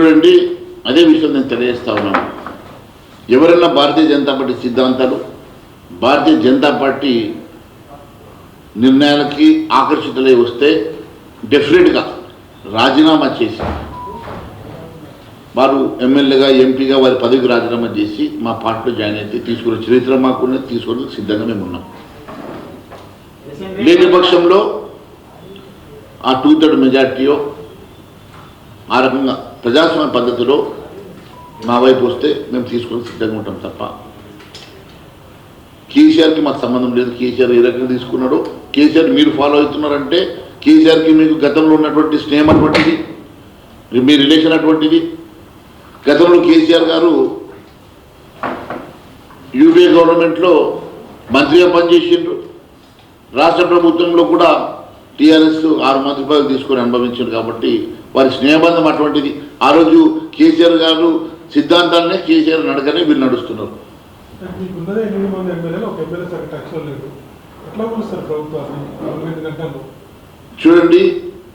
చూడండి, అదే విషయం నేను తెలియజేస్తా ఉన్నాను. ఎవరైనా భారతీయ జనతా పార్టీ సిద్ధాంతాలు, భారతీయ జనతా పార్టీ నిర్ణయాలకి ఆకర్షితులై వస్తే డెఫినెట్గా రాజీనామా చేసి వారు ఎమ్మెల్యేగా ఎంపీగా వారి పదవికి రాజీనామా చేసి మా పార్టీలో జాయిన్ అయితే తీసుకునే చరిత్ర మాకున్నది, తీసుకుని సిద్ధంగా మేము ఉన్నాం. లేని పక్షంలో ఆ 2/3 మెజార్టీయో ఆ రకంగా ప్రజాస్వామ్య పద్ధతిలో మా వైపు వస్తే మేము తీసుకొని సిద్ధంగా ఉంటాం తప్ప కేసీఆర్కి మాకు సంబంధం లేదు. కేసీఆర్ ఏ రకంగా తీసుకున్నాడో, కేసీఆర్ మీరు ఫాలో అవుతున్నారంటే కేసీఆర్కి మీకు గతంలో ఉన్నటువంటి స్నేహం అటువంటిది, మీ రిలేషన్ అటువంటిది. గతంలో కేసీఆర్ గారు యూపీఏ గవర్నమెంట్లో మంత్రిగా పనిచేసిండ్రు. రాష్ట్ర ప్రభుత్వంలో కూడా టీఆర్ఎస్ 6 మంత్రి పదవులు తీసుకొని అనుభవించారు. కాబట్టి వారి స్నేహబంధం అటువంటిది. ఆ రోజు కేసీఆర్ గారు సిద్ధాంతాలనే కేసీఆర్ నడకనే వీళ్ళు నడుస్తున్నారు. చూడండి,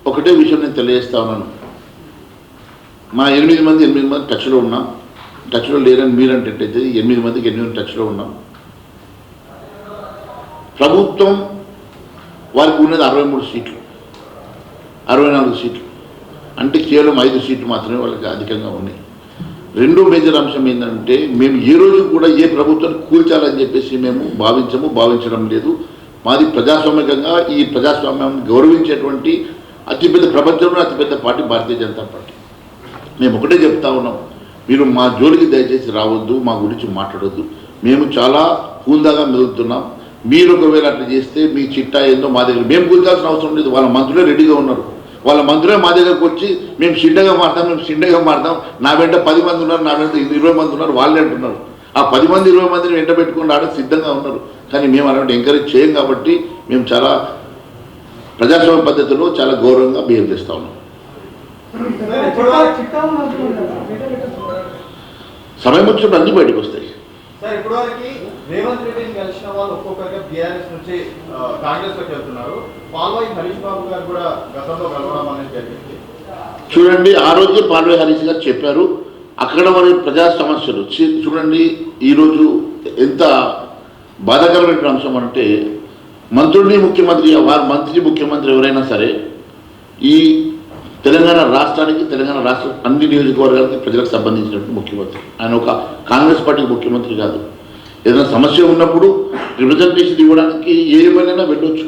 ఒకటే విషయం నేను తెలియజేస్తా ఉన్నాను. మా 8 మంది టచ్లో ఉన్నాం. టచ్లో లేరని మీరంటే 8 మందికి 8 టచ్లో ఉన్నాం. ప్రభుత్వం వారికి ఉన్నది 63 సీట్లు, 64 సీట్లు అంటే కేవలం 5 సీట్లు మాత్రమే వాళ్ళకి అధికంగా ఉన్నాయి. రెండో మేజర్ అంశం ఏంటంటే, మేము ఏ రోజు కూడా ఏ ప్రభుత్వాన్ని కూల్చాలని చెప్పేసి మేము భావించడం లేదు. మాది ప్రజాస్వామికంగా ఈ ప్రజాస్వామ్యం గౌరవించేటువంటి అతిపెద్ద ప్రపంచంలో అతిపెద్ద పార్టీ భారతీయ జనతా పార్టీ. మేము ఒకటే చెప్తా ఉన్నాం, మీరు మా జోలికి దయచేసి రావద్దు, మా గురించి మాట్లాడొద్దు. మేము చాలా హుందాగా మెదులుతున్నాం. మీరు ఒకవేళ అట్లా చేస్తే మీ చిట్టా ఏందో మా దగ్గర మేము కూల్చాల్సిన అవసరం లేదు. వాళ్ళ మంత్రులే రెడీగా ఉన్నారు. వాళ్ళ మంత్రులే మా దగ్గరకు వచ్చి మేము షిడ్డగా మారుతాం, నా వెంట 10 మంది ఉన్నారు, నా వెంట 20 మంది ఉన్నారు, వాళ్ళే అంటున్నారు. ఆ 10 మంది 20 మందిని వెంట పెట్టుకుని రావడానికి సిద్ధంగా ఉన్నారు. కానీ మేము అలాంటి ఎంకరేజ్ చేయం. కాబట్టి మేము చాలా ప్రజాస్వామ్య పద్ధతిలో చాలా గౌరవంగా బిహేవ్ చేస్తూ ఉన్నాం. సమయం వచ్చినప్పుడు అన్ని బయటకు వస్తాయి. రేవంత్ రెడ్డిని కలిసిన వాళ్ళు ఒక్కొక్కరిగా బీఆర్ఎస్ నుంచి కాంగ్రెస్ లోకి వెళ్తున్నారు. పాల్వాయి హరీష్ బాబు గారు కూడా గతంలో కలవడం అనేది జరిగింది. చూడండి, ఆ రోజే పాల్వాయి హరీష్ గారు చెప్పారు అక్కడ వారి ప్రజా సమస్యలు. చూడండి, ఈరోజు ఎంత బాధాకరమైన అంశం అంటే, మంత్రుడిని ముఖ్యమంత్రి, వారి మంత్రి ముఖ్యమంత్రి ఎవరైనా సరే ఈ తెలంగాణ రాష్ట్రానికి, తెలంగాణ రాష్ట్ర అన్ని నియోజకవర్గాలకి ప్రజలకు సంబంధించినటువంటి ముఖ్యమంత్రి. ఆయన ఒక కాంగ్రెస్ పార్టీకి ముఖ్యమంత్రి కాదు. ఏదైనా సమస్య ఉన్నప్పుడు రిప్రజెంటేషన్ ఇవ్వడానికి ఏ ఎమ్మెల్యేనా వెళ్ళొచ్చు.